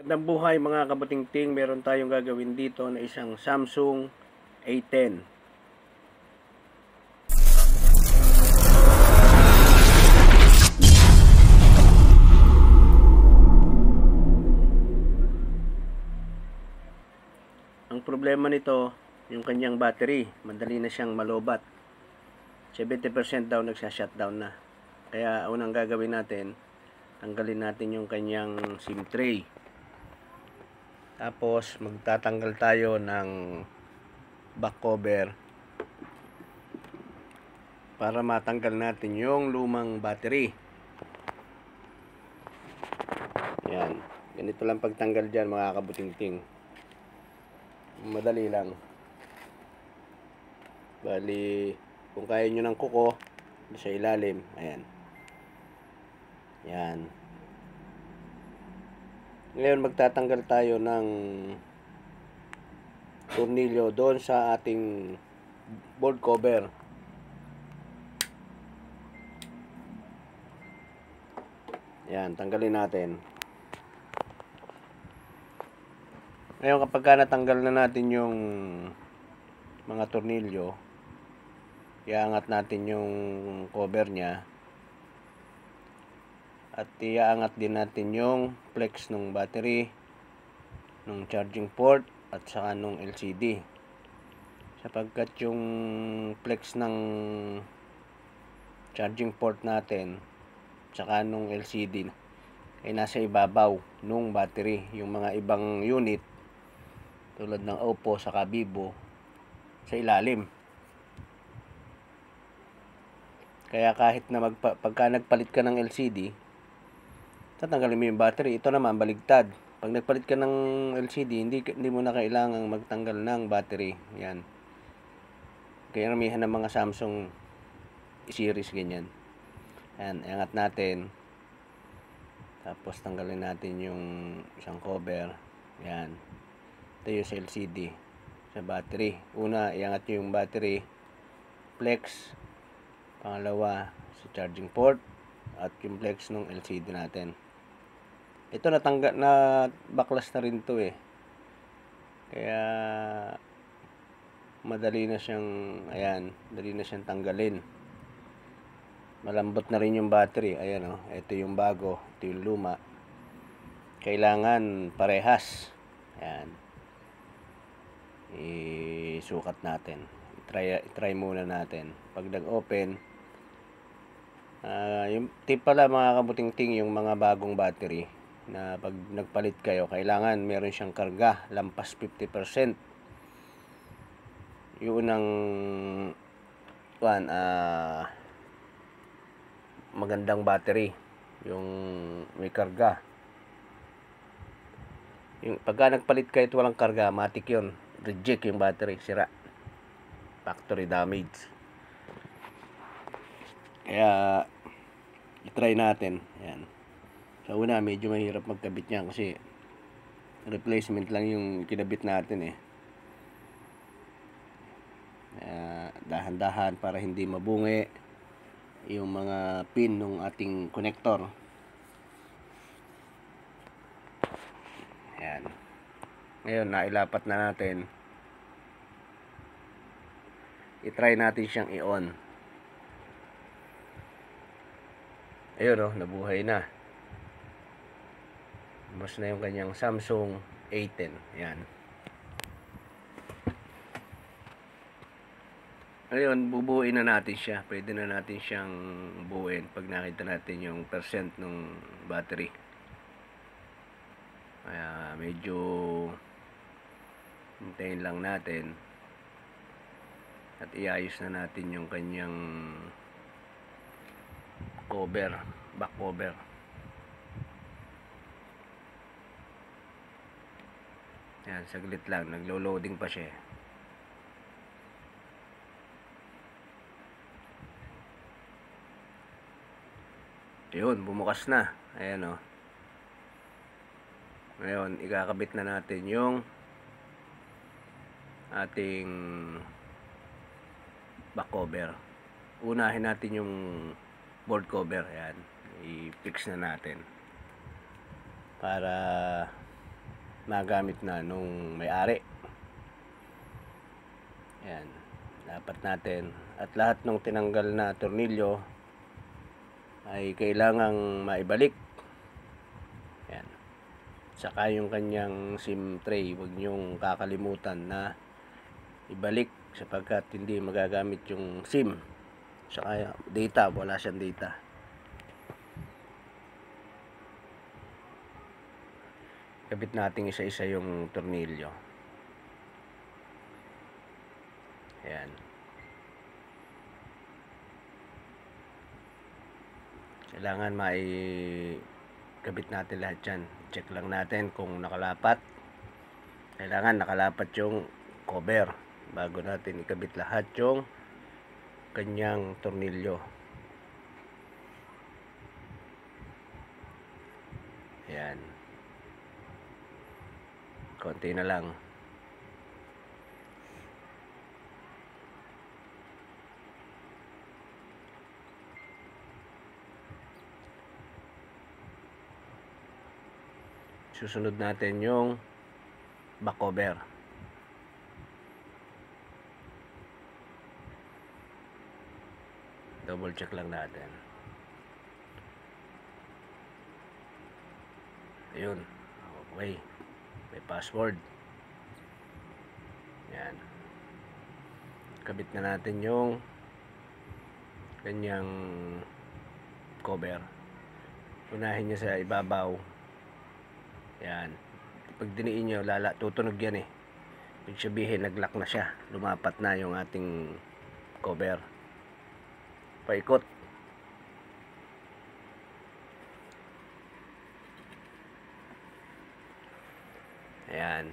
Magandang buhay mga kabutingting, meron tayong gagawin dito na isang Samsung A10. Ang problema nito, yung kanyang battery, madali na siyang malobat. 70% daw nagsha-shutdown na. Kaya unang gagawin natin, tanggalin natin yung kanyang SIM tray. Tapos magtatanggal tayo ng back cover para matanggal natin yung lumang battery. Yan. Ganito lang pagtanggal dyan mga kabutingting. Madali lang. Bali, kung kaya nyo ng kuko, sa ilalim. Ayan. Yan. Ngayon magtatanggal tayo ng tornilyo doon sa ating board cover. Yan, tanggalin natin. Ngayon kapag natanggal na natin yung mga tornilyo, iangat natin yung cover nya. At iaangat din natin yung flex ng battery, ng charging port, at saka ng LCD. Sapagkat yung flex ng charging port natin, saka ng LCD, ay nasa ibabaw ng battery. Yung mga ibang unit, tulad ng Oppo, saka Vivo, sa ilalim. Kaya kahit na pagka nagpalit ka ng LCD, tatanggalin mo yung battery. Ito naman baligtad. Pag nagpalit ka ng LCD, hindi mo na kailangang magtanggal ng battery. Yan. Kaya ramihan ng mga Samsung series ganyan. Yan, iangat natin. Tapos tanggalin natin yung isang cover. Yan. Ito yung sa LCD, sa battery. Una, iangat nyo yung battery, flex. Pangalawa, sa charging port, at yung flex ng LCD natin. Ito natanggal na, baklas na rin to eh. Kaya madali na siyang, ayan, madali na siyang tanggalin. Malambot na rin yung battery. Ayan oh, ito yung bago, ito yung luma. Kailangan parehas. Ayan. Isukat natin. I-try muna natin. Pag nag-open, yung tip pala mga kabutingting, yung mga bagong battery na pag nagpalit kayo, kailangan meron siyang karga lampas 50%. Yung unang magandang battery, yung may karga. Yung pagka nagpalit kayo at walang karga, matik yun, reject yung battery, sira, factory damage. Kaya i-try natin. Ayan. Sa una, medyo mahirap magkabit niya kasi replacement lang yung kinabit natin eh. Dahan-dahan para hindi mabungi yung mga pin ng ating connector. Ayan. Ngayon, nailapat na natin. I-try natin siyang i-on. Ayun oh, nabuhay na. Mas na yung kanyang Samsung A10. Ayan. Ngayon, bubuuin na natin siya. Pwede na natin siyang buuin pag nakita natin yung percent ng battery. Kaya medyo hintayin lang natin. At iayos na natin yung kanyang cover, back cover. Yan, saglit lang, naglo-loading pa siya. Yun, bumukas na. Ayan o. Ngayon, ikakabit na natin yung ating back cover. Unahin natin yung board cover. Ayan, i-fix na natin para magamit na nung may-ari. Yan, dapat natin. At lahat ng tinanggal na tornilyo ay kailangang maibalik. Yan. Saka yung kanyang SIM tray, huwag nyong kakalimutan na ibalik sapagkat hindi magagamit yung SIM. Saka data, wala siyang data. Kabit natin isa-isa yung tornilyo. Ayan. Kailangan kabit natin lahat yan. Check lang natin kung nakalapat. Kailangan nakalapat yung cover bago natin ikabit lahat yung kanyang tornilyo. Ayan. Konti na lang. Susunod natin yung back cover. Double check lang natin. Ayun. Okay. May password. Yan. Kabit na natin yung kanyang cover. Unahin niya sa ibabaw. Yan. Pag diniin nyo, tutunog yan eh. Ibig sabihin, nag-lock na siya. Lumapat na yung ating cover. Paikot. Ayan.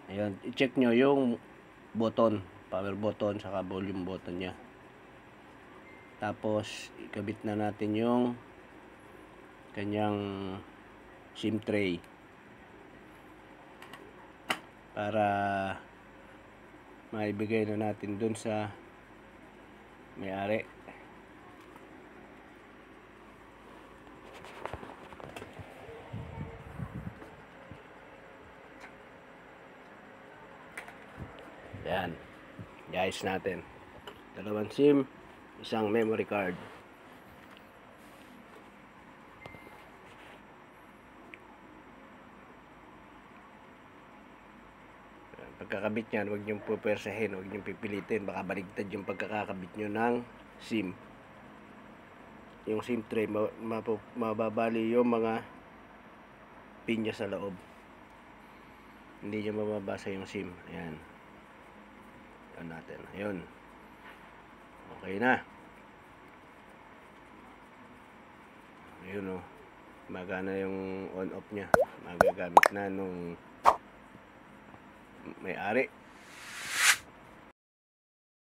Ayan. I-check nyo yung button. Power button, saka volume button nya. Tapos, ikabit na natin yung kanyang SIM tray. Para maibigay na natin dun sa may-ari. Yan. I-ayos natin. 2 SIM, 1 memory card. Pagkakabit niyan, huwag niyong pupersahin, huwag niyong pipilitin, baka baligtad yung pagkakakabit niyo ng SIM. Yung SIM tray, mababali yung mga pinya sa loob. Hindi niyo mababasa yung SIM. Ayan. Ayan natin. Ayun. Okay na. Ayun o. Magana yung on-off niya. Magagamit na nung may-ari.